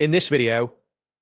In this video,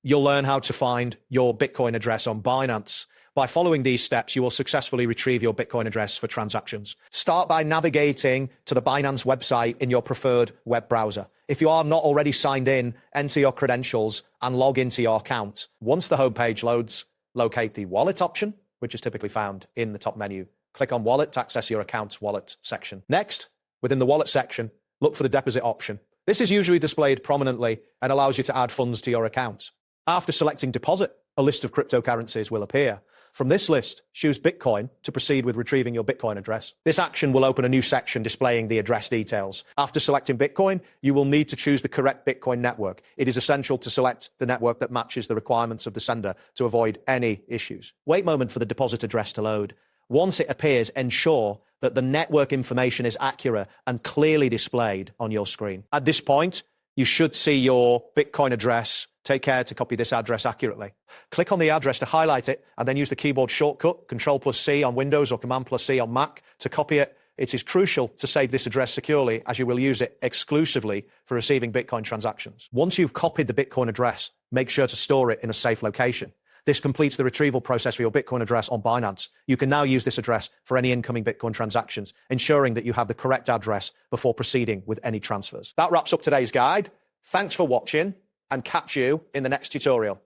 you'll learn how to find your Bitcoin address on Binance. By following these steps, you will successfully retrieve your Bitcoin address for transactions. Start by navigating to the Binance website in your preferred web browser. If you are not already signed in, enter your credentials and log into your account. Once the homepage loads, locate the wallet option, which is typically found in the top menu. Click on Wallet to access your account's wallet section. Next, within the wallet section, look for the deposit option. This is usually displayed prominently and allows you to add funds to your account. After selecting deposit, a list of cryptocurrencies will appear. From this list, choose Bitcoin to proceed with retrieving your Bitcoin address. This action will open a new section displaying the address details. After selecting Bitcoin, you will need to choose the correct Bitcoin network. It is essential to select the network that matches the requirements of the sender to avoid any issues. Wait a moment for the deposit address to load. Once it appears, ensure that the network information is accurate and clearly displayed on your screen. At this point, you should see your Bitcoin address. Take care to copy this address accurately. Click on the address to highlight it and then use the keyboard shortcut, Control+C on Windows or Command+C on Mac to copy it. It is crucial to save this address securely as you will use it exclusively for receiving Bitcoin transactions. Once you've copied the Bitcoin address, make sure to store it in a safe location. This completes the retrieval process for your Bitcoin address on Binance. You can now use this address for any incoming Bitcoin transactions, ensuring that you have the correct address before proceeding with any transfers. That wraps up today's guide. Thanks for watching and catch you in the next tutorial.